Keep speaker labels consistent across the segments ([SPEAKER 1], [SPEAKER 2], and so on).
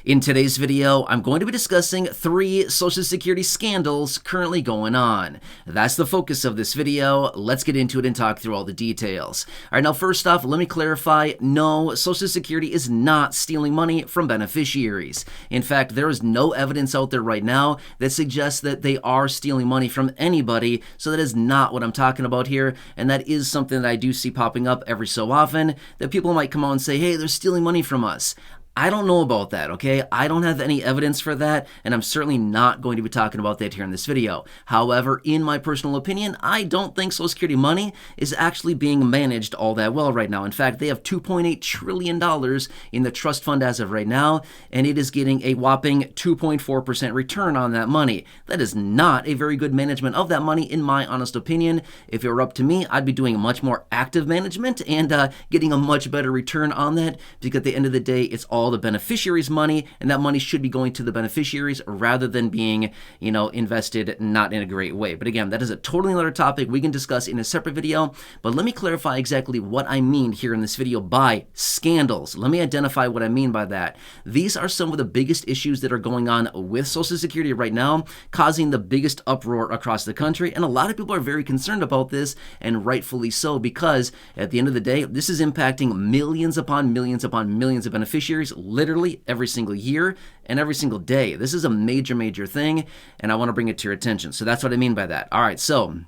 [SPEAKER 1] In today's video, I'm going to be discussing 3 Social Security scandals currently going on. That's the focus of this video. Let's get into it and talk through all the details. All right, now first off, let me clarify, no, Social Security is not stealing money from beneficiaries. In fact, there is no evidence out there right now that suggests that they are stealing money from anybody, so that is not what I'm talking about here, and that is something that I do see popping up every so often, that people might come out and say, hey, they're stealing money from us. I don't know about that, okay? I don't have any evidence for that, and I'm certainly not going to be talking about that here in this video. However, in my personal opinion, I don't think Social Security money is actually being managed all that well right now. In fact, they have $2.8 trillion in the trust fund as of right now, and it is getting a whopping 2.4% return on that money. That is not a very good management of that money, in my honest opinion. If it were up to me, I'd be doing much more active management and getting a much better return on that, because at the end of the day, it's all the beneficiaries' money, and that money should be going to the beneficiaries rather than being, invested not in a great way. But again, that is a totally another topic we can discuss in a separate video. But let me clarify exactly what I mean here in this video by scandals. Let me identify what I mean by that. These are some of the biggest issues that are going on with Social Security right now, causing the biggest uproar across the country. And a lot of people are very concerned about this, and rightfully so, because at the end of the day, this is impacting millions upon millions upon millions of beneficiaries literally every single year and every single day. This is a major thing, and I want to bring it to your attention. So that's what I mean by that. All right, so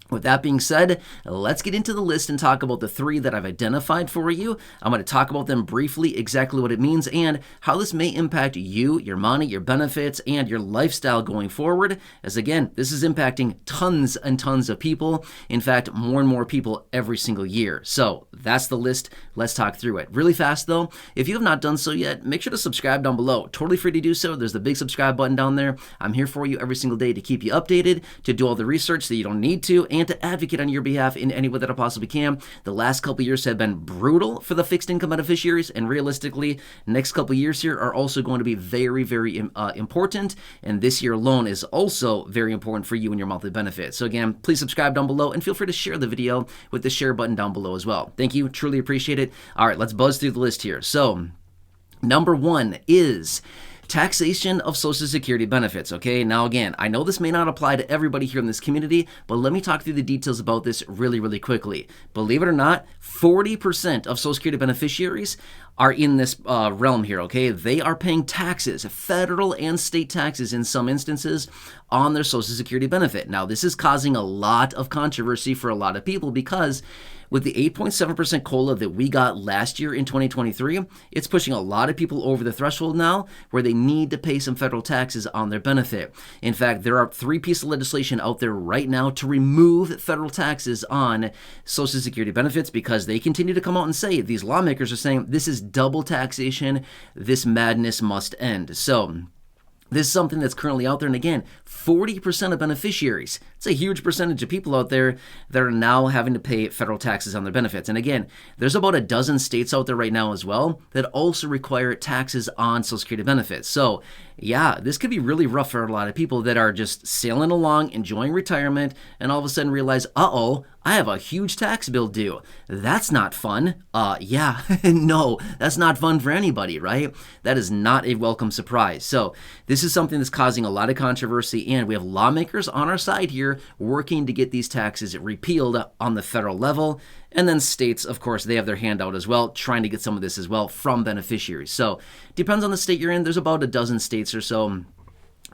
[SPEAKER 1] with that being said, let's get into the list and talk about the 3 that I've identified for you. I'm going to talk about them briefly, exactly what it means, and how this may impact you, your money, your benefits, and your lifestyle going forward. As again, this is impacting tons and tons of people. In fact, more and more people every single year. So that's the list. Let's talk through it. Really fast though, if you have not done so yet, make sure to subscribe down below. Totally free to do so. There's the big subscribe button down there. I'm here for you every single day to keep you updated, to do all the research that you don't need to, and to advocate on your behalf in any way that I possibly can. The last couple years have been brutal for the fixed income beneficiaries, and realistically, next couple years here are also going to be very important, and this year alone is also very important for you and your monthly benefits. So again, please subscribe down below, and feel free to share the video with the share button down below as well. Thank you, truly appreciate it. All right, let's buzz through the list here. So number 1 is taxation of Social Security benefits, okay? Now again, I know this may not apply to everybody here in this community, but let me talk through the details about this really quickly. Believe it or not, 40% of Social Security beneficiaries are in this realm here, okay? They are paying taxes, federal and state taxes in some instances, on their Social Security benefit. Now, this is causing a lot of controversy for a lot of people, because with the 8.7% COLA that we got last year in 2023, it's pushing a lot of people over the threshold now where they need to pay some federal taxes on their benefit. In fact, there are 3 pieces of legislation out there right now to remove federal taxes on Social Security benefits, because they continue to come out and say, these lawmakers are saying, this is double taxation, this madness must end. So this is something that's currently out there, and again, 40% of beneficiaries. It's a huge percentage of people out there that are now having to pay federal taxes on their benefits. And again, there's about a dozen states out there right now as well that also require taxes on Social Security benefits. So yeah, this could be really rough for a lot of people that are just sailing along, enjoying retirement, and all of a sudden realize, uh-oh, I have a huge tax bill due. That's not fun. Yeah, no, that's not fun for anybody, right? That is not a welcome surprise. So this is something that's causing a lot of controversy, and we have lawmakers on our side here working to get these taxes repealed on the federal level. And then states, of course, they have their hand out as well, trying to get some of this as well from beneficiaries. So depends on the state you're in. There's about a dozen states or so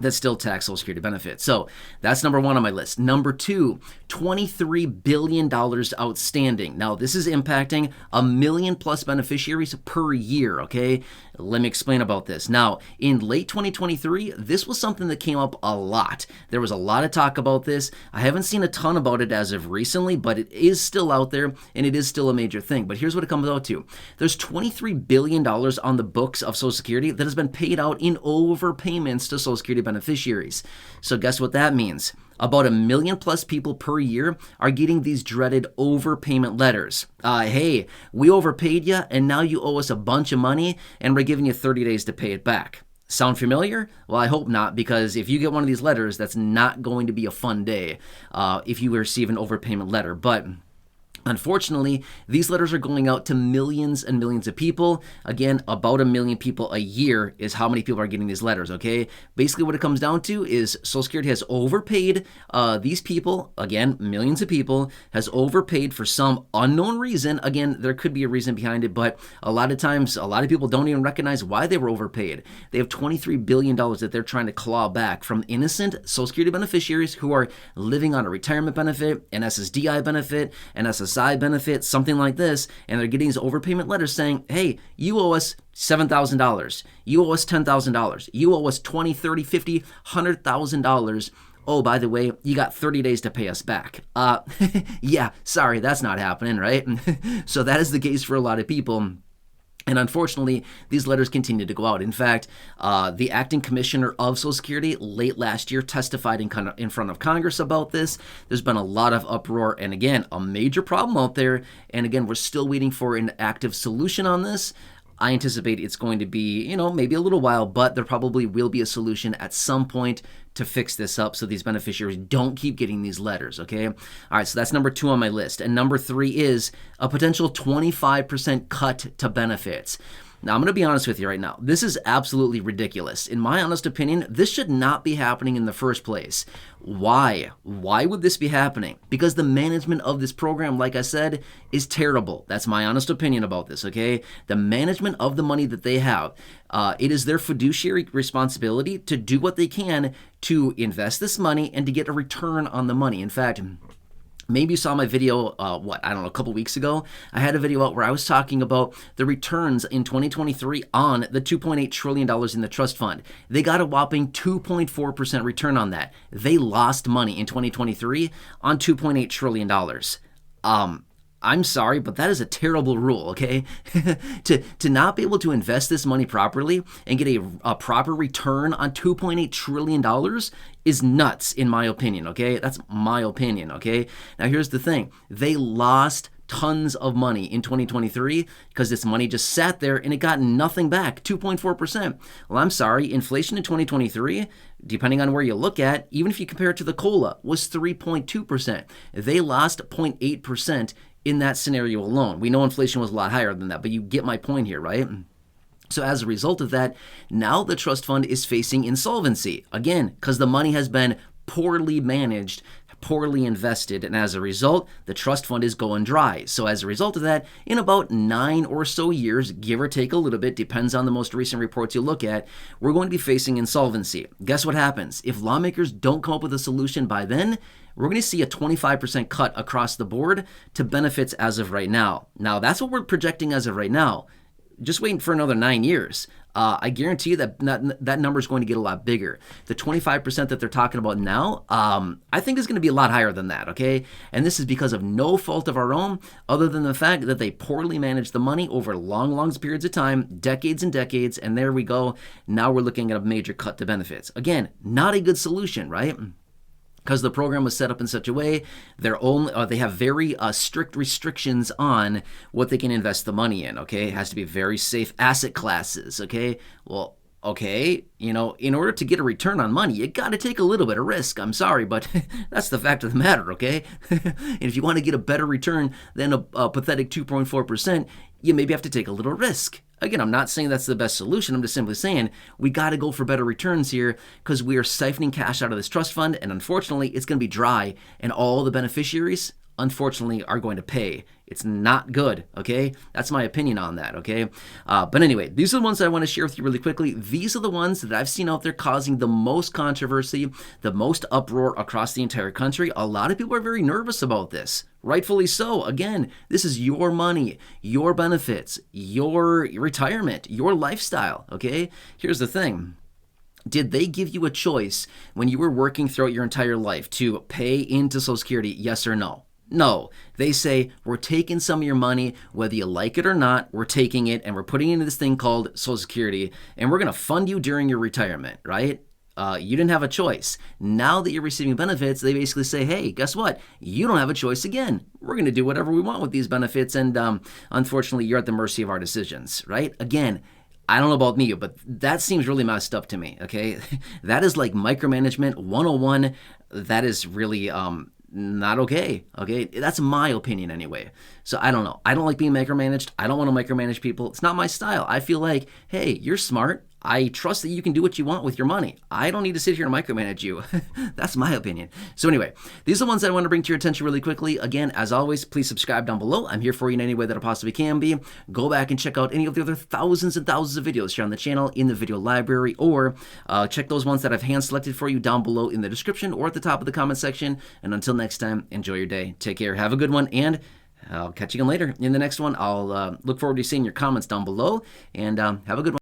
[SPEAKER 1] that still tax Social Security benefits. So that's number 1 on my list. Number 2, $23 billion outstanding. Now, this is impacting 1 million plus beneficiaries per year, okay? Let me explain about this. Now, in late 2023, this was something that came up a lot. There was a lot of talk about this. I haven't seen a ton about it as of recently, but it is still out there, and it is still a major thing. But here's what it comes out to. There's $23 billion on the books of Social Security that has been paid out in overpayments to Social Security beneficiaries. So guess what that means? About 1 million plus people per year are getting these dreaded overpayment letters. Hey, we overpaid you, and now you owe us a bunch of money, and we're giving you 30 days to pay it back. Sound familiar? Well, I hope not, because if you get one of these letters, that's not going to be a fun day if you receive an overpayment letter. But Unfortunately, these letters are going out to millions and millions of people. Again, about 1 million people a year is how many people are getting these letters, okay? Basically, what it comes down to is Social Security has overpaid these people, again, millions of people, has overpaid for some unknown reason. Again, there could be a reason behind it, but a lot of times, a lot of people don't even recognize why they were overpaid. They have $23 billion that they're trying to claw back from innocent Social Security beneficiaries who are living on a retirement benefit, an SSDI benefit, an SSI benefit, something like this, and they're getting these overpayment letters saying, hey, you owe us $7,000, you owe us $10,000, you owe us $20, $30, $50, $100,000. Oh, by the way, you got 30 days to pay us back. Yeah, sorry, that's not happening, right? So that is the case for a lot of people. And unfortunately, these letters continue to go out. In fact, the acting commissioner of Social Security late last year testified in front of Congress about this. There's been a lot of uproar and, again, a major problem out there. And again, we're still waiting for an active solution on this. I anticipate it's going to be, maybe a little while, but there probably will be a solution at some point to fix this up so these beneficiaries don't keep getting these letters, okay? All right, so that's number 2 on my list. And number 3 is a potential 25% cut to benefits. Now, I'm going to be honest with you right now. This is absolutely ridiculous. In my honest opinion, this should not be happening in the first place. Why? Why would this be happening? Because the management of this program, like I said, is terrible. That's my honest opinion about this, okay? The management of the money that they have, it is their fiduciary responsibility to do what they can to invest this money and to get a return on the money. In fact, maybe you saw my video, a couple weeks ago. I had a video out where I was talking about the returns in 2023 on the $2.8 trillion in the trust fund. They got a whopping 2.4% return on that. They lost money in 2023 on $2.8 trillion. I'm sorry, but that is a terrible rule, okay? to not be able to invest this money properly and get a proper return on $2.8 trillion is nuts, in my opinion, okay? That's my opinion, okay? Now, here's the thing. They lost tons of money in 2023 because this money just sat there and it got nothing back, 2.4%. Well, I'm sorry, inflation in 2023, depending on where you look at, even if you compare it to the COLA, was 3.2%. They lost 0.8% in that scenario alone. We know inflation was a lot higher than that, but you get my point here, right? So as a result of that, now the trust fund is facing insolvency. Again, because the money has been poorly managed, poorly invested, and as a result, the trust fund is going dry. So as a result of that, in about 9 or so years, give or take a little bit, depends on the most recent reports you look at, we're going to be facing insolvency. Guess what happens? If lawmakers don't come up with a solution by then, we're going to see a 25% cut across the board to benefits as of right now. Now, that's what we're projecting as of right now. Just waiting for another 9 years. I guarantee you that number is going to get a lot bigger. The 25% that they're talking about now, I think is going to be a lot higher than that, okay? And this is because of no fault of our own, other than the fact that they poorly managed the money over long periods of time, decades and decades, and there we go. Now we're looking at a major cut to benefits. Again, not a good solution, right? Because the program was set up in such a way, they have very strict restrictions on what they can invest the money in, okay? It has to be very safe asset classes, okay? Well, okay, in order to get a return on money, you got to take a little bit of risk. I'm sorry, but that's the fact of the matter, okay? And if you want to get a better return than a pathetic 2.4%, you maybe have to take a little risk. Again, I'm not saying that's the best solution. I'm just simply saying we got to go for better returns here because we are siphoning cash out of this trust fund, and unfortunately, it's going to be dry, and all the beneficiaries, unfortunately, are going to pay. It's not good, okay? That's my opinion on that, okay? But anyway, these are the ones that I want to share with you really quickly. These are the ones that I've seen out there causing the most controversy, the most uproar across the entire country. A lot of people are very nervous about this. Rightfully so. Again, this is your money, your benefits, your retirement, your lifestyle, okay? Here's the thing. Did they give you a choice when you were working throughout your entire life to pay into Social Security, yes or no? No, they say, we're taking some of your money, whether you like it or not, we're taking it and we're putting it into this thing called Social Security, and we're going to fund you during your retirement, right? You didn't have a choice. Now that you're receiving benefits, they basically say, hey, guess what? You don't have a choice again. We're going to do whatever we want with these benefits, and unfortunately, you're at the mercy of our decisions, right? Again, I don't know about me, but that seems really messed up to me, okay? That is like micromanagement 101. That is really not okay. Okay, that's my opinion anyway. So I don't know. I don't like being micromanaged. I don't want to micromanage people. It's not my style. I feel like, hey, you're smart. I trust that you can do what you want with your money. I don't need to sit here and micromanage you. That's my opinion. So anyway, these are the ones that I want to bring to your attention really quickly. Again, as always, please subscribe down below. I'm here for you in any way that I possibly can be. Go back and check out any of the other thousands and thousands of videos here on the channel in the video library, or check those ones that I've hand selected for you down below in the description or at the top of the comment section. And until next time, enjoy your day. Take care. Have a good one. And I'll catch you again later in the next one. I'll look forward to seeing your comments down below, and have a good one.